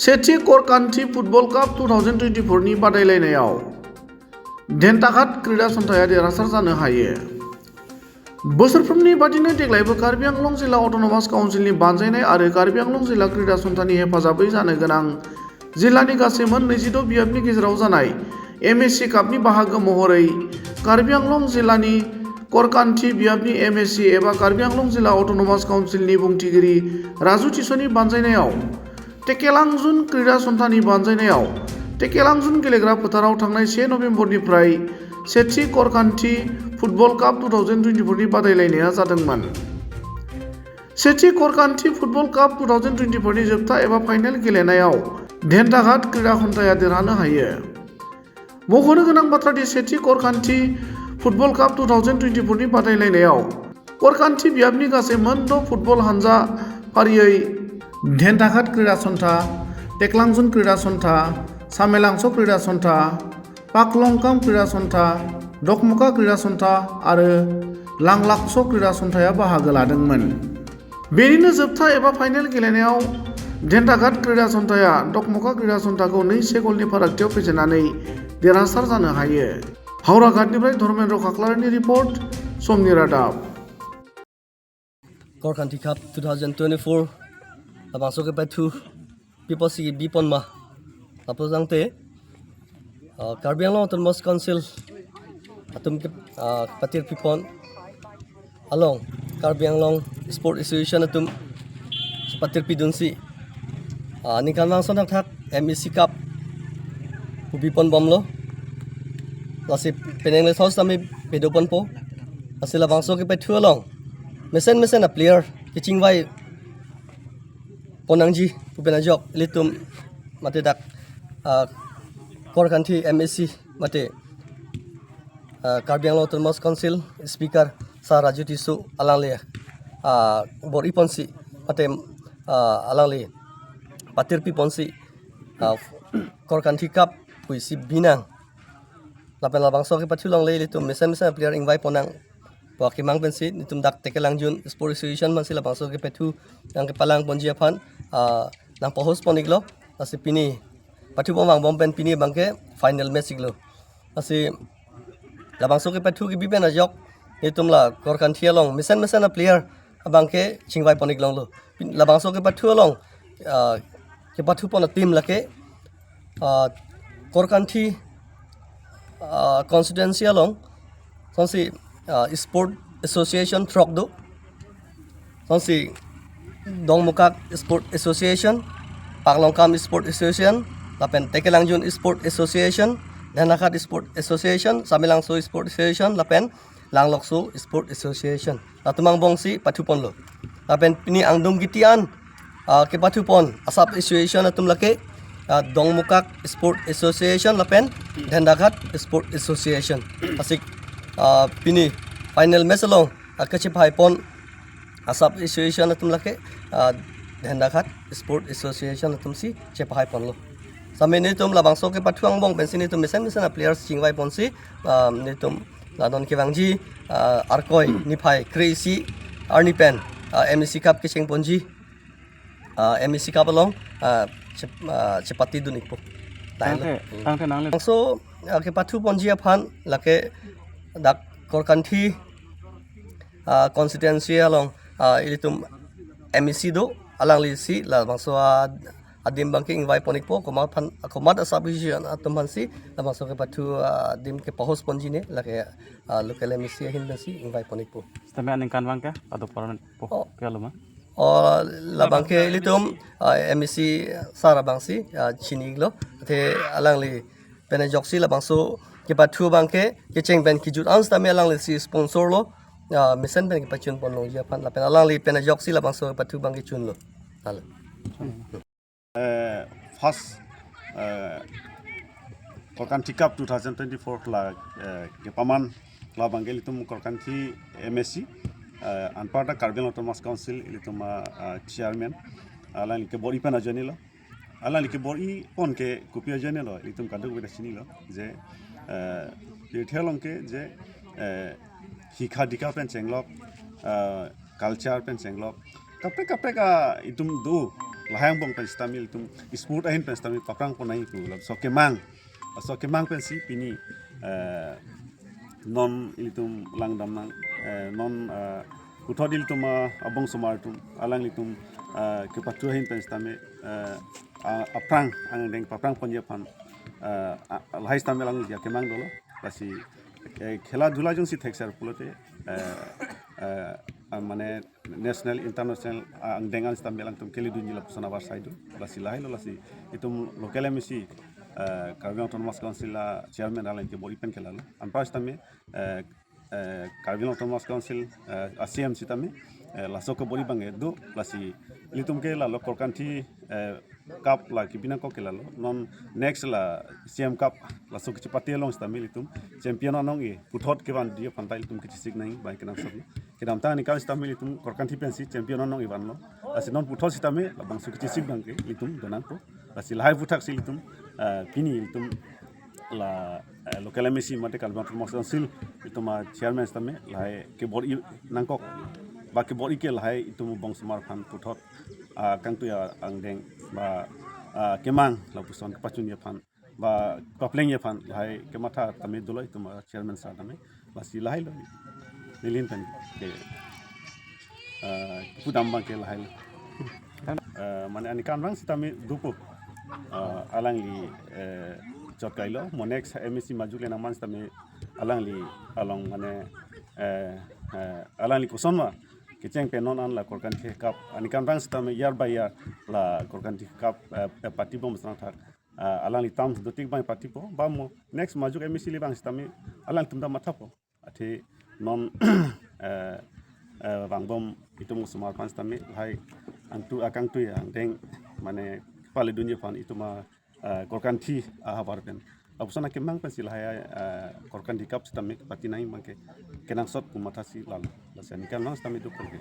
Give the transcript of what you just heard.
सेथि करकान्थि फुटबल काप 2024 नि बादायलायनायाव देन्टाघाट क्रीडा सन्थाया देरहासार जानो हायो। बोसोरफ्रोमनि बादिनो देग्लायबो कार्बि आंलं जिल्ला अट'नमास काउन्सिलनि बानजायनाय आरो कार्बि आंलं जिल्ला क्रीडा सन्थानि हेफाजाबै जानो गोनां जिल्लानि गासै मोन 22 बियाबनि गेजेराव जानाय एमएससि कापनि बाहागो महरै कार्बि आंलं जिल्लानि करकान्थि बियाबनि एमएससि एबा कार्बि आंलं जिल्ला अट'नमास काउन्सिलनि बुंथिगिरि राजु तिस'नि बानजायनायाव टेकेलांजुन क्रीडा सन्थानि बानजायनायाव टेकेलांजुन गेलेग्रा फोथाराव थांनाय 1 नभेम्बरनिफ्राय सेथि करकान्थि फुटबल काप 2024 नि बादायलायनाया जादोंमोन। सेथि करकान्थि फुटबल काप 2024 नि जोबथा एबा फाइनेल गेलेनायाव देन्टाघाट क्रीडा सन्थाया देरहानो हायो। मख'नो गोनां बाथ्रादि सेथि करकान्थि फुटबल काप 2024 नि बादायलायनायाव करकान्थि बियाबनि गासै मोन 6 फुटबल हानजा फारियै देन्टाघाट क्रीडा सन्था, टेक्लांजुन क्रीडा सन्था, सामेलांस' क्रीडा सन्था, पाकलंकाम क्रीडा सन्था, डकमका क्रीडा सन्था आरो लांलाक्स' क्रीडा सन्थाया बाहागो लादोंमोन। बेनिनो जोबथा एबा फाइनेल गेलेनायाव देन्टाघाट क्रीडा सन्थाया डकमका क्रीडा सन्थाखौ 2-1 गलनि फारागथियाव फेजेननानै देरहासार जानो हायो। हावराघाटनिफ्राय धर्मेन्द्र खाख्लारिनि रिपर्ट, समनि रादाब। करकान्थि काप 2024 abangso ke pathu piposi biponma apo jangte Karbi Anglong Autonomous Council atum ke patir pipon along Karbi Anglong Sport Association atum patir pidunsi ni kanwang sonak thak MEC Cup bipon bomlo lasi peneng le thos tami pedopon po asila bangso ke pathu along mesen a player kiching vai Ponangji pupenajok litum mate dak Korkanthi MSC mate Karbi Anglong Autonomous Council Speaker Sa Raju Tisu alangle bor iponsi mate alangle patir pi ponsi Korkanthi Cup puisi binang lapen labangso ke pathulang le litum mesen player ingwai ponang Pakimang pensi nitum dak Tekelangjun Sport Association man sila bangso ke pethu yang ke palang ponjia phan nang pohos poniglo asi pini pathu bomang bompen pini bangke final match iglo asi la bangso ke pethu ki biben ajok nitum la Korkanthi along mesen a player abangke chingwai poniglong lo la bangso ke pathu along ke pathu pon team lake Korkanthi constituency along sonsi Sport Association Trokdo sonsi Dongmukak Sport Association, Paklongkam Sport Association, lapen Tekelangjun Sport Association, Denakat Sport Association, Samilangso Sport Association, lapen Langlokso Sport Association. Latumang bongsi patupon lo. Lapen pini angdum gitian ke patupon asap association atum lake Dongmukak Sport Association, lapen Denakat Sport Association. Asik pini final match along kachip haipon asap association atum lake Denakat Sport Association atum si chepai ponlo same nitum labangso ke pathuang bong bensin nitum mesen players chingwai ponsi nitum ladon kewangji arkoi niphai crazy arnipen MEC Cup ke ching ponji MEC Cup along chepati dunikpo tangke nangle so ke pathu ponji aphan lake dak Korkanthi constituency along ilitum MEC do alang lisi la bangso adim banking vai ponik po komat asabisi atumhan si la bangso ke pathu adim ke pahos ponji ne la ke local MEC hin si invai ponik po stame aning kanwang ka ado paran po keloma la bangke ilitum MEC sara bangsi chiniglo the alang li penajoksi la bangso ke pathu bangke ke chengben ki jut ans tame alang li si sponsor lo mesen ben ki pachun pon lo ya pan la pen alang li penajok si la bangso pathu bang ki chun lo hal first Korkanthi Cup 2024 la ke paman la bangel tum Korkanthi MSC anparta Karbi Anglong Autonomous Council ilitum chairman alang li ke bori pana janilo alang li ke bori pon ke kopia janilo ilitum kaduk beda sinilo je thelong ke je hikha dika pen chenglok culture pen chenglok kapre ka itum du lahang bong pen stamil tum sport ahin pen stamil paprang ponai ku la so kemang pen si pini non ilitum lang damnang non kuthodil tum abong sumar tum alang litum ke patuhin pen stame aprang ang deng paprang ponye pan lahai stame lang ya kemang dolo pasi খেলা ধুলা जों si thekser pulote মানে national international ang dengan stam belang tum keli dunia lapsana war saidu lasi lahai lo lasi itum lokal misi Karbi Autonomous Council la chairman alain ke bori pen kelala an pas tame Karbi Autonomous Council ACM sitame la sok bori bange do lasi litum ke la lokor kanti cup la kibina ko kelalo non next la CM cup la sok chipati long stamil litum champion anong e puthot ke ban dia pantai litum ke chisik nai bai kenam sabi kedam ta nikal stamil litum korkanti pensi champion anong e banlo asi non puthot sitame la bang sok chisik bang ke litum donan ko asi lahai puthak si litum pini litum la local MSC mate Karbi Autonomous Council litum chairman stame lahai ke bori nangkok ba ke bori ke lahai itum bang smar phan puthot kang tu ya ang deng ba kemang la puson pachun ya phan ba kapleng ya phan lahai ke matha tame doloi tum chairman sa tame basi lahai lo nilin pen ke pudam bang ke lahai mane ani kan bang sitame dupu alang li chot kailo monex MSC majule na man sitame alang li along mane alang li kusonwa keceng penon an la korkan ke kap ani kan bang sitame year by year la korkan ke kap parti bom sana thak alang li tam dotik bang parti po ba mo next majuk MSC li bang sitame alang tumda matha po ate non bang bom itu musumar pan sitame hai antu akang tu yang deng mane pale dunia pan itu ma korkan thi habar pen abusana kemang pen silahaya korkan di kap sitame parti nai mangke kenang sot kumatasi lalu lasani kan nang sitame du kolge